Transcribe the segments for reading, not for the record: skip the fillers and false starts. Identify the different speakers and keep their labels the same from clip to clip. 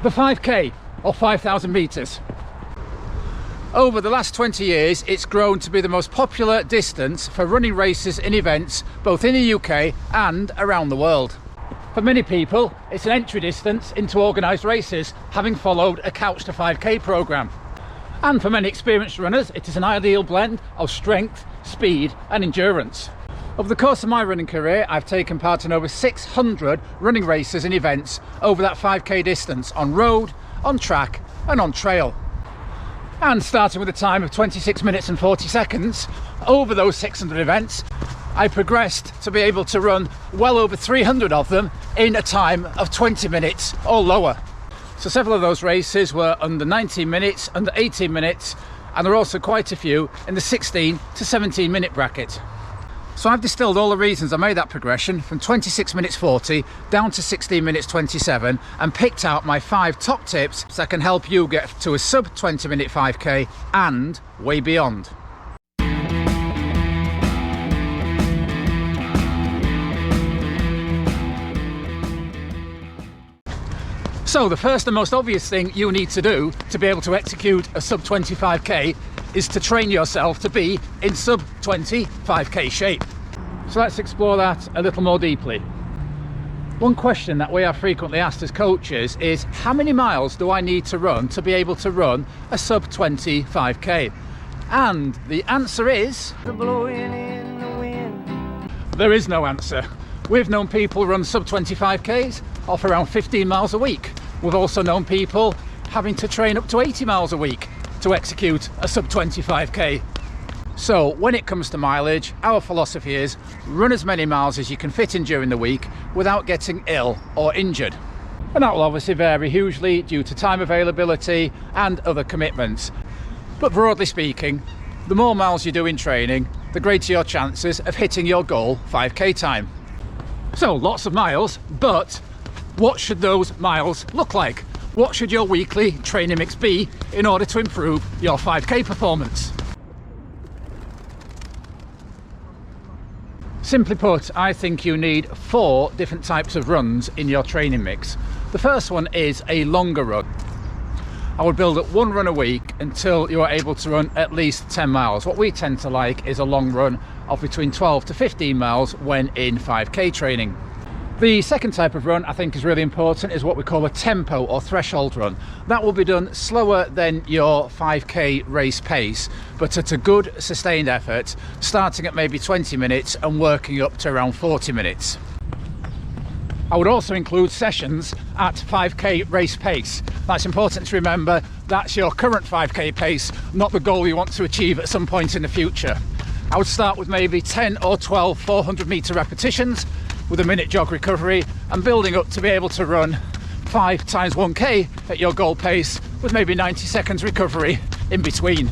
Speaker 1: The 5k, or 5,000 metres. Over the last 20 years, it's grown to be the most popular distance for running races and events, both in the UK and around the world. For many people, it's an entry distance into organised races, having followed a Couch to 5k programme. And for many experienced runners, it is an ideal blend of strength, speed and endurance. Over the course of my running career, I've taken part in over 600 running races and events over that 5k distance, on road, on track and on trail. And starting with a time of 26 minutes and 40 seconds, over those 600 events, I progressed to be able to run well over 300 of them in a time of 20 minutes or lower. So several of those races were under 19 minutes, under 18 minutes, and there are also quite a few in the 16 to 17 minute bracket. So I've distilled all the reasons I made that progression from 26 minutes 40 down to 16 minutes 27 and picked out my 5 top tips that can help you get to a sub 20 minute 5k and way beyond. So the first and most obvious thing you need to do to be able to execute a sub 25k is to train yourself to be in sub 25k shape. So let's explore that a little more deeply. One question that we are frequently asked as coaches is, how many miles do I need to run to be able to run a sub 25k? And the answer is, there is no answer. We've known people run sub 25k's off around 15 miles a week. We've also known people having to train up to 80 miles a week to execute a sub 25k. So when it comes to mileage, our philosophy is run as many miles as you can fit in during the week without getting ill or injured. And that will obviously vary hugely due to time availability and other commitments. But broadly speaking, the more miles you do in training, the greater your chances of hitting your goal 5k time. So lots of miles, but what should those miles look like? What should your weekly training mix be in order to improve your 5k performance? Simply put, I think you need 4 different types of runs in your training mix. The first one is a longer run. I would build up 1 run a week until you are able to run at least 10 miles. What we tend to like is a long run of between 12 to 15 miles when in 5k training. The second type of run I think is really important is what we call a tempo or threshold run. That will be done slower than your 5k race pace, but at a good sustained effort, starting at maybe 20 minutes and working up to around 40 minutes. I would also include sessions at 5k race pace. That's important to remember. That's your current 5k pace, not the goal you want to achieve at some point in the future. I would start with maybe 10 or 12 400 meter repetitions with a minute jog recovery and building up to be able to run 5 times 1k at your goal pace with maybe 90 seconds recovery in between.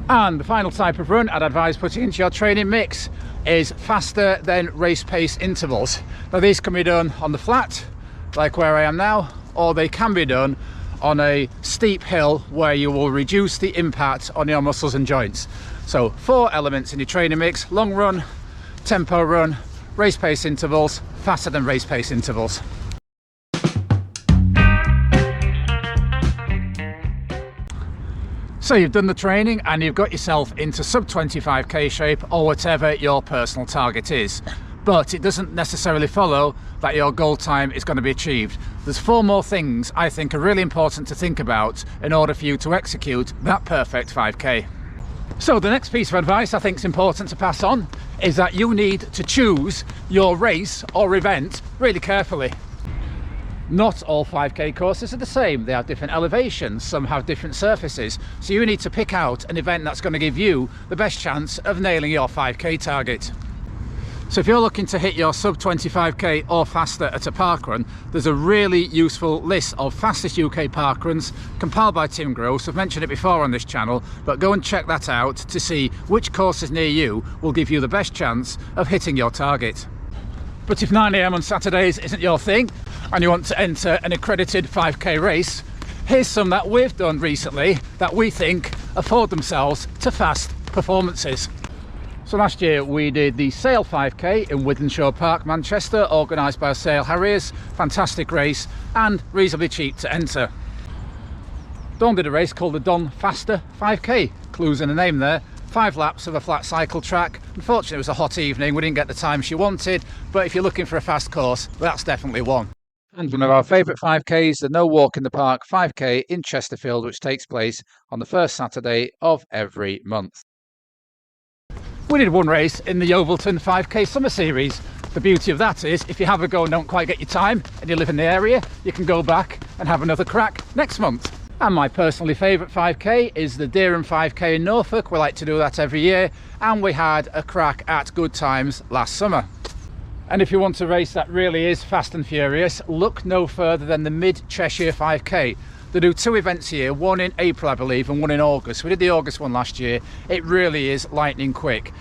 Speaker 1: And the final type of run I'd advise putting into your training mix is faster than race pace intervals. Now these can be done on the flat, like where I am now, or they can be done on a steep hill where you will reduce the impact on your muscles and joints. So 4 elements in your training mix: long run, tempo run, race pace intervals, faster than race pace intervals. So you've done the training and you've got yourself into sub 25k shape or whatever your personal target is. But it doesn't necessarily follow that your goal time is going to be achieved. There's 4 more things I think are really important to think about in order for you to execute that perfect 5k. So the next piece of advice I think is important to pass on is that you need to choose your race or event really carefully. Not all 5k courses are the same. They have different elevations, some have different surfaces. So you need to pick out an event that's going to give you the best chance of nailing your 5k target. So if you're looking to hit your sub 25k or faster at a parkrun, there's a really useful list of fastest UK parkruns compiled by Tim Gross. I've mentioned it before on this channel, but go and check that out to see which courses near you will give you the best chance of hitting your target. But if 9 AM on Saturdays isn't your thing and you want to enter an accredited 5k race, here's some that we've done recently that we think afford themselves to fast performances. So last year we did the Sale 5k in Wythenshawe Park, Manchester, organised by Sale Harriers. Fantastic race and reasonably cheap to enter. Dawn did a race called the Dawn Faster 5k, clues in the name there. 5 laps of a flat cycle track. Unfortunately it was a hot evening, we didn't get the time she wanted, but if you're looking for a fast course, that's definitely one. And one of our favourite 5Ks, the No Walk in the Park 5K in Chesterfield, which takes place on the first Saturday of every month. We did one race in the Yeovilton 5K Summer Series. The beauty of that is, if you have a go and don't quite get your time, and you live in the area, you can go back and have another crack next month. And my personally favourite 5k is the Dereham 5k in Norfolk. We like to do that every year, and we had a crack at Good Times last summer. And if you want a race that really is fast and furious, look no further than the Mid Cheshire 5k. They do 2 events a year, one in April I believe and one in August. We did the August one last year. It really is lightning quick.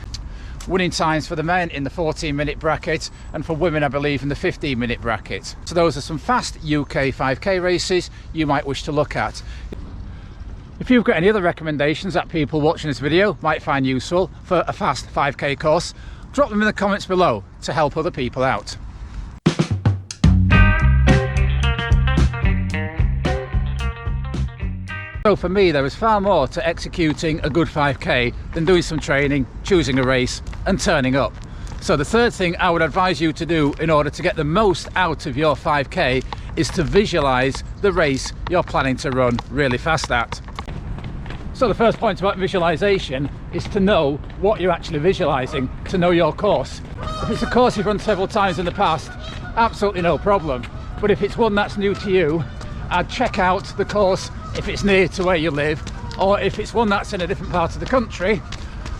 Speaker 1: Winning times for the men in the 14-minute bracket, and for women I believe in the 15-minute bracket. So those are some fast UK 5k races you might wish to look at. If you've got any other recommendations that people watching this video might find useful for a fast 5k course, drop them in the comments below to help other people out. So for me, there is far more to executing a good 5k than doing some training, choosing a race and turning up. So the third thing I would advise you to do in order to get the most out of your 5k is to visualize the race you're planning to run really fast at. So the first point about visualization is to know what you're actually visualizing, to know your course. If it's a course you've run several times in the past, absolutely no problem. But if it's one that's new to you, I'd check out the course if it's near to where you live, or if it's one that's in a different part of the country,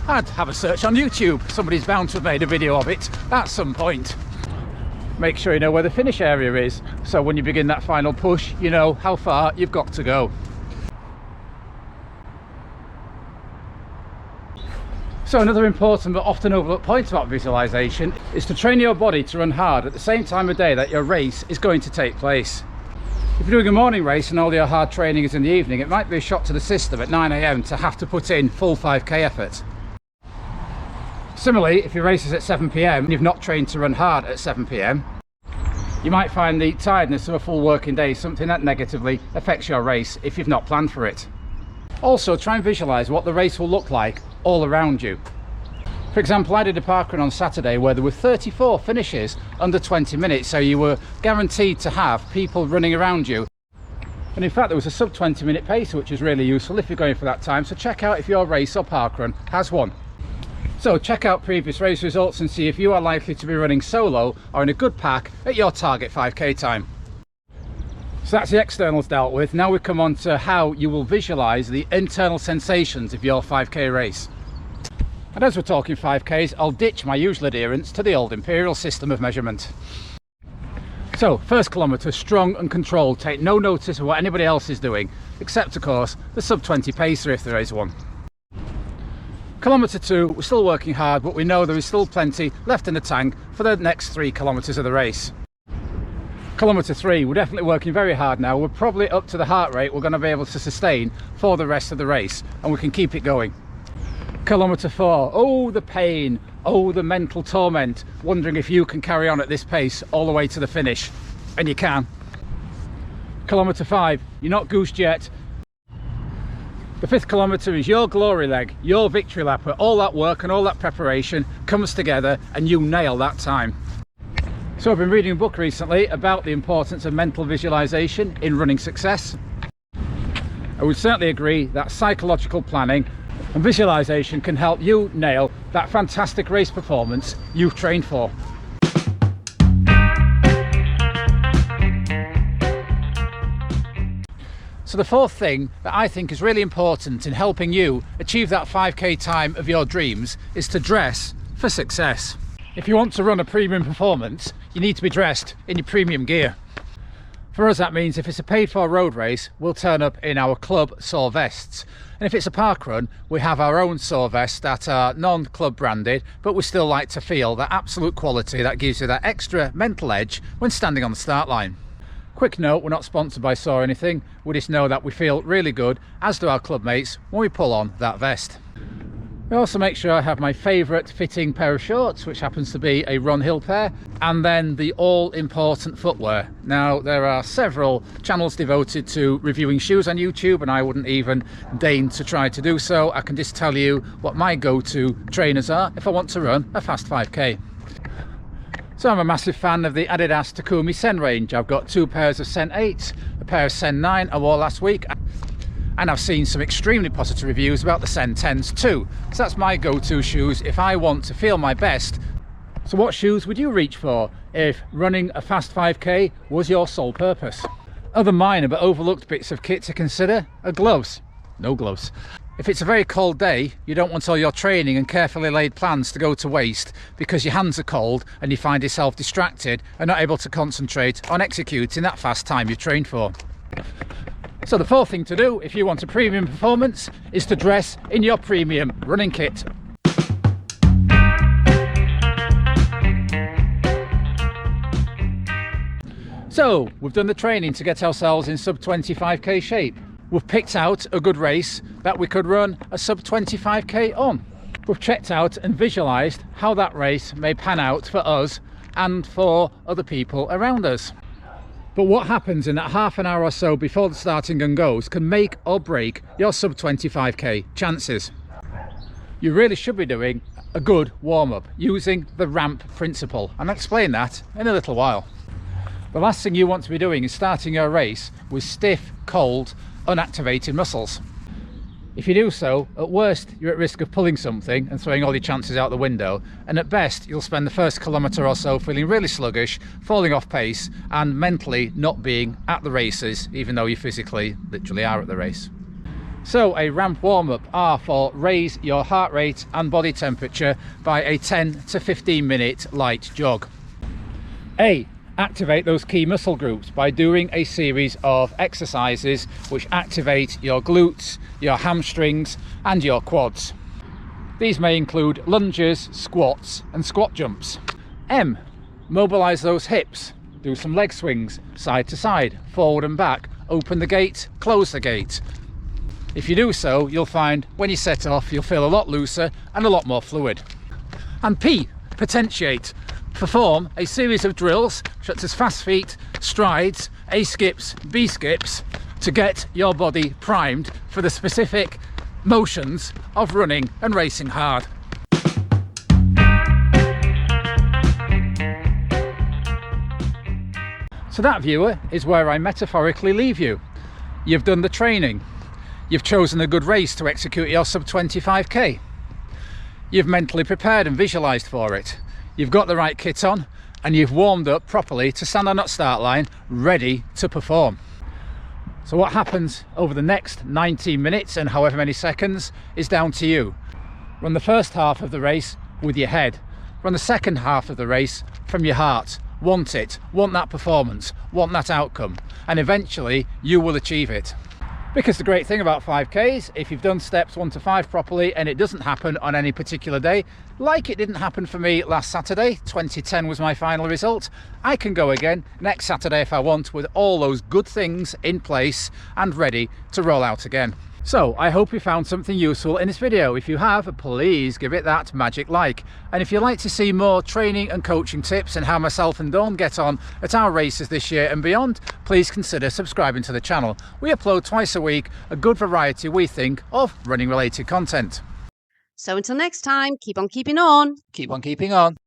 Speaker 1: I'd have a search on YouTube. Somebody's bound to have made a video of it at some point. Make sure you know where the finish area is, so when you begin that final push, you know how far you've got to go. So another important but often overlooked point about visualization is to train your body to run hard at the same time of day that your race is going to take place. If you're doing a morning race and all your hard training is in the evening, it might be a shock to the system at 9 AM to have to put in full 5k effort. Similarly, if your race is at 7 PM and you've not trained to run hard at 7 PM, you might find the tiredness of a full working day something that negatively affects your race if you've not planned for it. Also, try and visualize what the race will look like all around you. For example, I did a parkrun on Saturday where there were 34 finishes under 20 minutes, so you were guaranteed to have people running around you. And in fact, there was a sub 20-minute pace, which is really useful if you're going for that time, so check out if your race or parkrun has one. So check out previous race results and see if you are likely to be running solo or in a good pack at your target 5k time. So that's the externals dealt with. Now we come on to how you will visualize the internal sensations of your 5k race. And as we're talking 5Ks, I'll ditch my usual adherence to the old imperial system of measurement. So, first kilometre, strong and controlled, take no notice of what anybody else is doing, except of course the sub 20 pacer if there is one. Kilometre 2, we're still working hard, but we know there is still plenty left in the tank for the next 3 kilometres of the race. Kilometre 3, we're definitely working very hard now. We're probably up to the heart rate we're going to be able to sustain for the rest of the race, and we can keep it going. Kilometre 4, oh the pain, oh the mental torment, wondering if you can carry on at this pace all the way to the finish, and you can. Kilometre 5, you're not goosed yet. The 5th kilometre is your glory leg, your victory lap, where all that work and all that preparation comes together and you nail that time. So I've been reading a book recently about the importance of mental visualization in running success. I would certainly agree that psychological planning and visualization can help you nail that fantastic race performance you've trained for. So the fourth thing that I think is really important in helping you achieve that 5k time of your dreams is to dress for success. If you want to run a premium performance, you need to be dressed in your premium gear. For us, that means if it's a paid-for road race, we'll turn up in our club sore vests. And if it's a park run, we have our own sore vests that are non-club branded, but we still like to feel that absolute quality that gives you that extra mental edge when standing on the start line. Quick note, we're not sponsored by Saw or anything, we just know that we feel really good, as do our club mates, when we pull on that vest. I also make sure I have my favourite fitting pair of shorts, which happens to be a Run Hill pair, and then the all-important footwear. Now, there are several channels devoted to reviewing shoes on YouTube, and I wouldn't even deign to try to do so. I can just tell you what my go-to trainers are if I want to run a fast 5k. So I'm a massive fan of the Adidas Takumi Sen range. I've got 2 pairs of Sen 8, a pair of Sen 9 I wore last week, and I've seen some extremely positive reviews about the Sen 10s too. So that's my go-to shoes if I want to feel my best. So what shoes would you reach for if running a fast 5k was your sole purpose? Other minor but overlooked bits of kit to consider are gloves. No gloves. If it's a very cold day, you don't want all your training and carefully laid plans to go to waste because your hands are cold and you find yourself distracted and not able to concentrate on executing that fast time you've trained for. So the fourth thing to do if you want a premium performance is to dress in your premium running kit. So we've done the training to get ourselves in sub 25k shape. We've picked out a good race that we could run a sub 25k on. We've checked out and visualised how that race may pan out for us and for other people around us. But what happens in that half an hour or so before the starting gun goes can make or break your sub 25k chances. You really should be doing a good warm-up using the ramp principle, and I'll explain that in a little while. The last thing you want to be doing is starting your race with stiff, cold, unactivated muscles. If you do so, at worst you're at risk of pulling something and throwing all your chances out the window, and at best you'll spend the first kilometre or so feeling really sluggish, falling off pace and mentally not being at the races, even though you physically literally are at the race. So a ramp warm-up are for raise your heart rate and body temperature by a 10 to 15 minute light jog. Activate those key muscle groups by doing a series of exercises which activate your glutes, your hamstrings and your quads. These may include lunges, squats and squat jumps. Mobilize those hips, do some leg swings, side to side, forward and back, open the gate, close the gate. If you do so, you'll find when you set off you'll feel a lot looser and a lot more fluid. And P, potentiate. Perform a series of drills such as fast feet, strides, A skips, B skips to get your body primed for the specific motions of running and racing hard. So that, viewer, is where I metaphorically leave you. You've done the training. You've chosen a good race to execute your sub 25k. You've mentally prepared and visualised for it. You've got the right kit on and you've warmed up properly to stand on that start line, ready to perform. So what happens over the next 19 minutes and however many seconds is down to you. Run the first half of the race with your head. Run the second half of the race from your heart. Want it, want that performance, want that outcome, and eventually you will achieve it. Because the great thing about 5Ks, if you've done steps 1 to 5 properly and it doesn't happen on any particular day, like it didn't happen for me last Saturday, 2010 was my final result, I can go again next Saturday if I want with all those good things in place and ready to roll out again. So I hope you found something useful in this video. If you have, please give it that magic like. And if you'd like to see more training and coaching tips and how myself and Dawn get on at our races this year and beyond, please consider subscribing to the channel. We upload twice a week, a good variety, we think, of running related content.
Speaker 2: So until next time, keep on keeping on.
Speaker 1: Keep on keeping on.